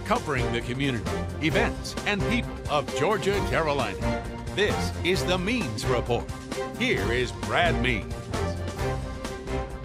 Covering the community, events, and people of Georgia, Carolina. This is the Means Report. Here is Brad Means.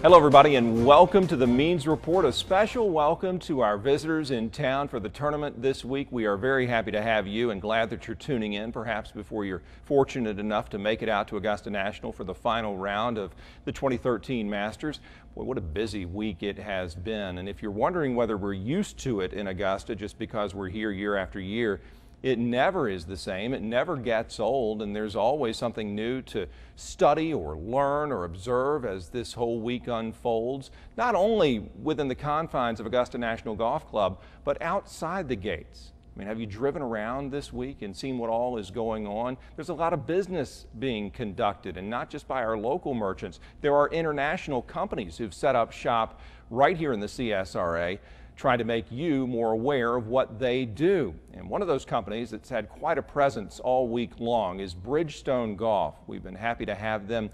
Hello everybody and welcome to the Means Report. A special welcome to our visitors in town for the tournament this week. We are very happy to have you and glad that you're tuning in, perhaps before you're fortunate enough to make it out to Augusta National for the final round of the 2013 Masters. Boy, what a busy week it has been. And if you're wondering whether we're used to it in Augusta just because we're here year after year, it never is the same. It never gets old, and there's always something new to study or learn or observe as this whole week unfolds, not only within the confines of Augusta National Golf Club, but outside the gates. I mean, have you driven around this week and seen what all is going on? There's a lot of business being conducted, and not just by our local merchants. There are international companies who've set up shop right here in the CSRA, trying to make you more aware of what they do. And one of those companies that's had quite a presence all week long is Bridgestone Golf. We've been happy to have them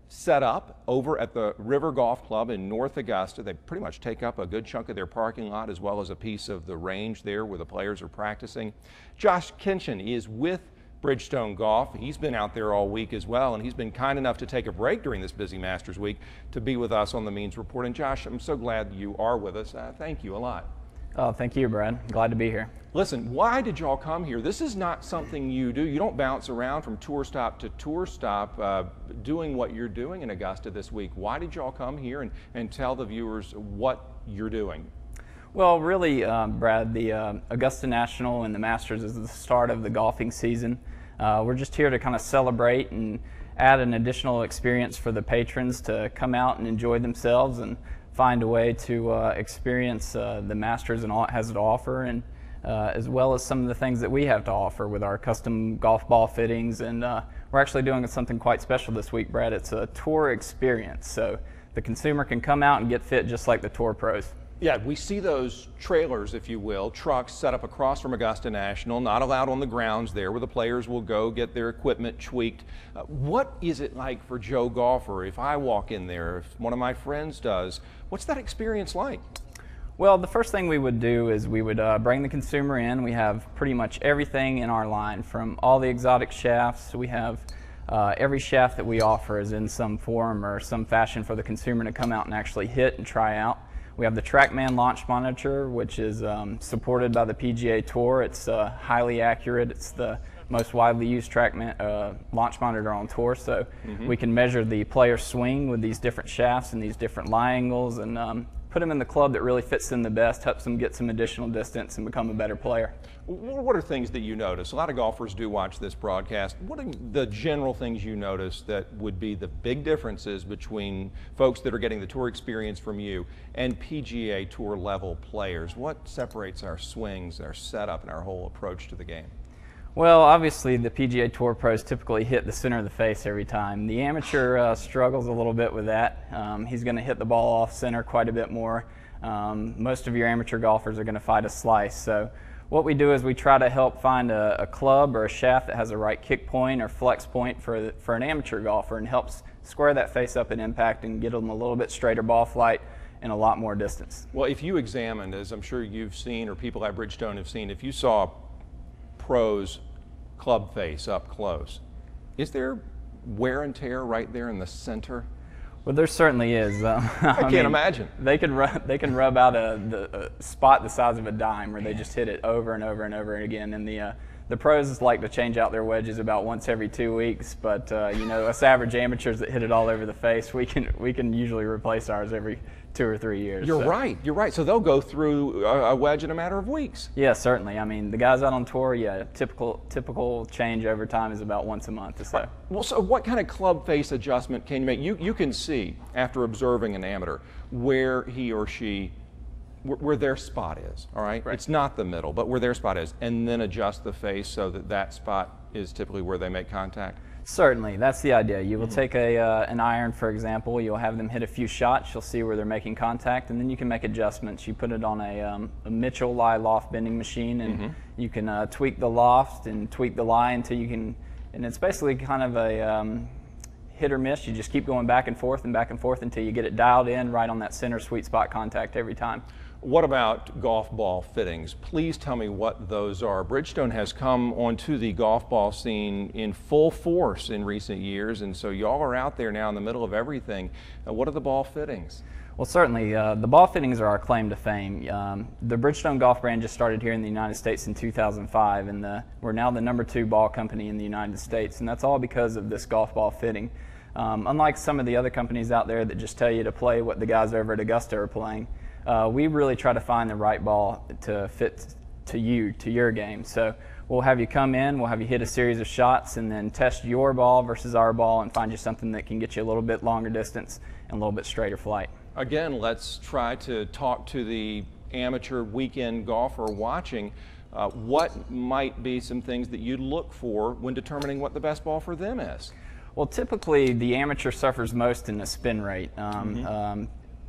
set up over at the River Golf Club in North Augusta. They pretty much take up a good chunk of their parking lot as well as a piece of the range there where the players are practicing. Josh Kinchen is with Bridgestone Golf. He's been out there all week as well, and he's been kind enough to take a break during this busy Masters week to be with us on the Means Report. And Josh, I'm so glad you are with us. Thank you a lot. Oh, thank you, Brad. Glad to be here. Listen, why did y'all come here? This is not something you do. You don't bounce around from tour stop to tour stop doing what you're doing in Augusta this week. Why did y'all come here and tell the viewers what you're doing? Well, really, Brad, the Augusta National and the Masters is the start of the golfing season. We're just here to kind of celebrate and add an additional experience for the patrons to come out and enjoy themselves and find a way to experience the Masters and all it has to offer, and as well as some of the things that we have to offer with our custom golf ball fittings. And we're actually doing something quite special this week, Brad. It's a tour experience, so the consumer can come out and get fit just like the tour pros. Yeah, we see those trailers, if you will, trucks set up across from Augusta National, not allowed on the grounds there where the players will go get their equipment tweaked. What is it like for Joe Golfer if I walk in there, if one of my friends does? What's that experience like? Well, the first thing we would do is we would bring the consumer in. We have pretty much everything in our line, from all the exotic shafts. We have every shaft that we offer is in some form or some fashion for the consumer to come out and actually hit and try out. We have the TrackMan launch monitor, which is supported by the PGA Tour. It's highly accurate. It's the most widely used TrackMan launch monitor on tour, so we can measure the player swing with these different shafts and these different lie angles, and put them in the club that really fits them the best, helps them get some additional distance and become a better player. What are things that you notice? A lot of golfers do watch this broadcast. What are the general things you notice that would be the big differences between folks that are getting the tour experience from you and PGA Tour level players? What separates our swings, our setup, and our whole approach to the game? Well, obviously the PGA Tour pros typically hit the center of the face every time. The amateur struggles a little bit with that. He's going to hit the ball off center quite a bit more. Most of your amateur golfers are going to fight a slice. So what we do is we try to help find a club or a shaft that has a right kick point or flex point for an amateur golfer, and helps square that face up at impact and get them a little bit straighter ball flight and a lot more distance. Well, if you examined, as I'm sure you've seen or people at Bridgestone have seen, if you saw pros club face up close, is there wear and tear right there in the center? Well, there certainly is. I can't imagine. They can rub out a spot the size of a dime where they just hit it over and over and over again. And the pros like to change out their wedges about once every 2 weeks, but you know, us average amateurs that hit it all over the face, we can usually replace ours every 2 or 3 years. You're right. You're right. So they'll go through a wedge in a matter of weeks. Yeah, certainly. I mean, the guys out on tour, yeah, typical change over time is about once a month or so. Right. Well, so what kind of club face adjustment can you make? You can see after observing an amateur where he or she, where their spot is, all right? It's not the middle, but where their spot is, and then adjust the face so that that spot is typically where they make contact? Certainly, that's the idea. You will take an iron, for example. You'll have them hit a few shots. You'll see where they're making contact, and then you can make adjustments. You put it on a Mitchell lie loft bending machine, and you can tweak the loft and tweak the lie until you can, and it's basically kind of a hit or miss. You just keep going back and forth until you get it dialed in right on that center sweet spot contact every time. What about golf ball fittings? Please tell me what those are. Bridgestone has come onto the golf ball scene in full force in recent years, and so y'all are out there now in the middle of everything. What are the ball fittings? Well, certainly, the ball fittings are our claim to fame. The Bridgestone Golf brand just started here in the United States in 2005, and we're now the #2 ball company in the United States, and that's all because of this golf ball fitting. Unlike some of the other companies out there that just tell you to play what the guys over at Augusta are playing, we really try to find the right ball to fit to you, to your game. So we'll have you come in, we'll have you hit a series of shots, and then test your ball versus our ball and find you something that can get you a little bit longer distance and a little bit straighter flight. Again, let's try to talk to the amateur weekend golfer watching. What might be some things that you look for when determining what the best ball for them is? Well, typically the amateur suffers most in the spin rate.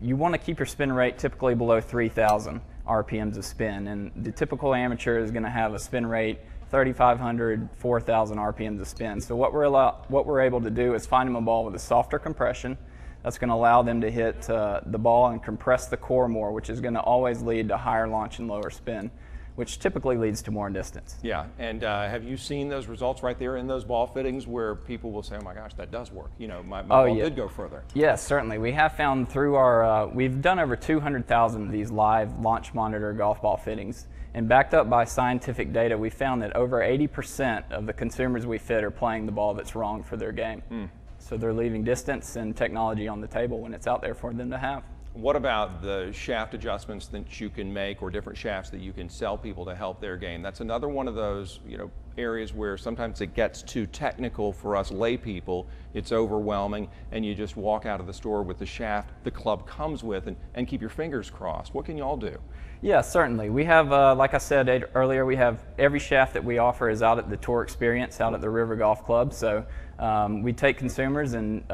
You want to keep your spin rate typically below 3,000 RPMs of spin, and the typical amateur is going to have a spin rate 3,500, 4,000 RPMs of spin. So what we're able to do is find them a ball with a softer compression that's going to allow them to hit the ball and compress the core more, which is going to always lead to higher launch and lower spin, which typically leads to more distance. Yeah, and have you seen those results right there in those ball fittings where people will say, oh my gosh, that does work. You know, my ball did go further. Yes, certainly. We have found through our, we've done over 200,000 of these live launch monitor golf ball fittings. And backed up by scientific data, we found that over 80% of the consumers we fit are playing the ball that's wrong for their game. So they're leaving distance and technology on the table when it's out there for them to have. What about the shaft adjustments that you can make, or different shafts that you can sell people to help their game? That's another one of those, areas where sometimes it gets too technical for us lay people. It's overwhelming, and you just walk out of the store with the shaft the club comes with and keep your fingers crossed. What can you all do? Yeah, certainly. We have, like I said earlier, we have every shaft that we offer is out at the Tour Experience, out at the River Golf Club. So we take consumers and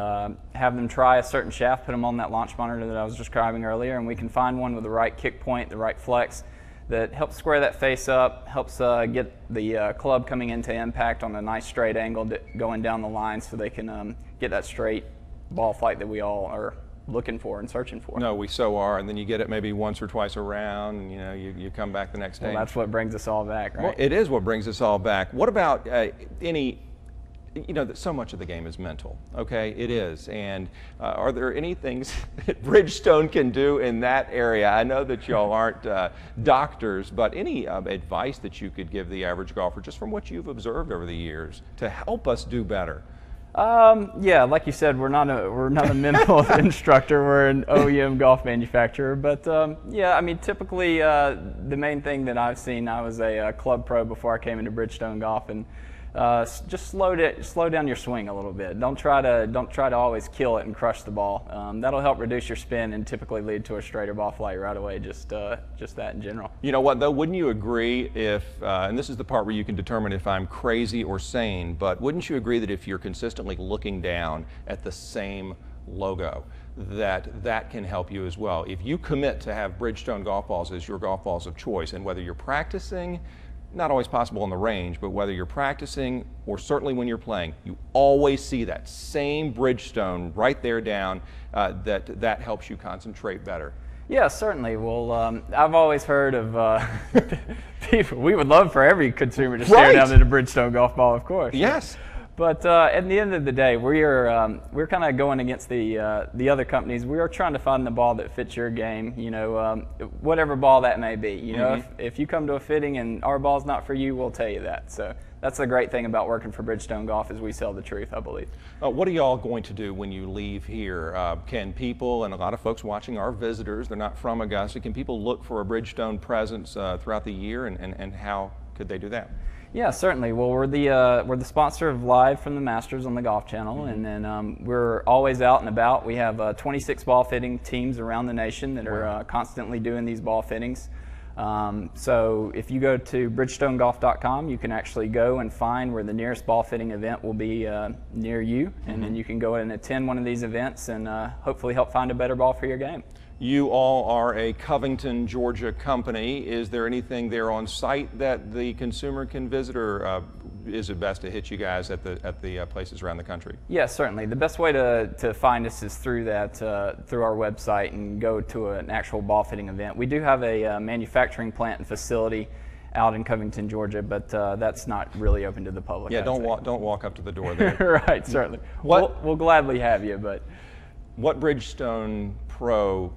have them try a certain shaft, put them on that launch monitor that I was describing earlier, and we can find one with the right kick point, the right flex, that helps square that face up, helps get the club coming into impact on a nice straight angle going down the line, so they can get that straight ball flight that we all are looking for and searching for. No, we so are, and then you get it maybe once or twice around, and you come back the next day. Well, that's what brings us all back, right? Well, it is what brings us all back. What about so much of the game is mental, okay? It is. And are there any things that Bridgestone can do in that area? I know that y'all aren't doctors, but any advice that you could give the average golfer, just from what you've observed over the years, to help us do better? Yeah, like you said, we're not a mental instructor. We're an OEM golf manufacturer. But yeah, I mean, typically the main thing that I've seen, I was a club pro before I came into Bridgestone Golf, and just slow down your swing a little bit. Don't try to always kill it and crush the ball. That'll help reduce your spin and typically lead to a straighter ball flight right away. Just that in general. You know what though? Wouldn't you agree if, and this is the part where you can determine if I'm crazy or sane, but wouldn't you agree that if you're consistently looking down at the same logo, that can help you as well? If you commit to have Bridgestone golf balls as your golf balls of choice, and whether you're practicing, not always possible on the range, but whether you're practicing or certainly when you're playing, you always see that same Bridgestone right there down, that helps you concentrate better. Yeah, certainly. Well, I've always heard of people, we would love for every consumer to stare down at a Bridgestone golf ball, of course. Yes. But at the end of the day, we're kind of going against the other companies. We are trying to find the ball that fits your game. Whatever ball that may be. If you come to a fitting and our ball's not for you, we'll tell you that. So that's the great thing about working for Bridgestone Golf, is we sell the truth, I believe. What are y'all going to do when you leave here? Can people, and a lot of folks watching are visitors, they're not from Augusta, can people look for a Bridgestone presence throughout the year, and how could they do that? Yeah, certainly. Well, we're the sponsor of Live from the Masters on the Golf Channel, and then we're always out and about. We have 26 ball fitting teams around the nation that are constantly doing these ball fittings. So if you go to bridgestonegolf.com, you can actually go and find where the nearest ball fitting event will be near you, and then you can go and attend one of these events and hopefully help find a better ball for your game. You all are a Covington, Georgia company. Is there anything there on site that the consumer can visit, or is it best to hit you guys at the places around the country? Yes, certainly. The best way to find us is through through our website and go to an actual ball fitting event. We do have a manufacturing plant and facility out in Covington, Georgia, but that's not really open to the public. Yeah, don't walk up to the door there. Right, certainly. We'll gladly have you, but what Bridgestone Pro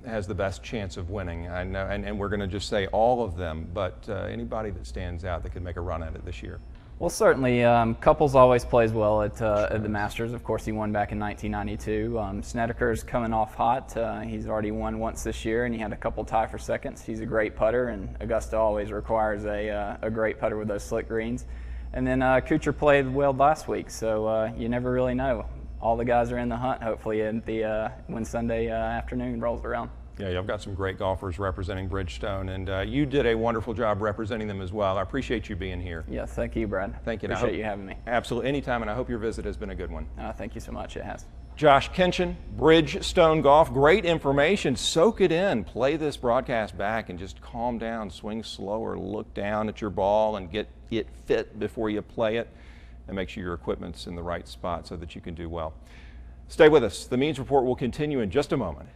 has the best chance of winning? I know, and we're going to just say all of them, but anybody that stands out that could make a run at it this year? Well, certainly. Couples always plays well at the Masters. Of course, he won back in 1992. Snedeker's coming off hot. He's already won once this year, and he had a couple tie for seconds. He's a great putter, and Augusta always requires a great putter with those slick greens. And then Kuchar played well last week, so you never really know. All the guys are in the hunt, hopefully, when Sunday afternoon rolls around. Yeah, you've got some great golfers representing Bridgestone, and you did a wonderful job representing them as well. I appreciate you being here. Yes, thank you, Brad. Thank you. Appreciate you having me. Absolutely, anytime, and I hope your visit has been a good one. Thank you so much. It has. Josh Kinchen, Bridgestone Golf, great information. Soak it in. Play this broadcast back and just calm down, swing slower, look down at your ball and get it fit before you play it, and make sure your equipment's in the right spot so that you can do well. Stay with us. The Means Report will continue in just a moment.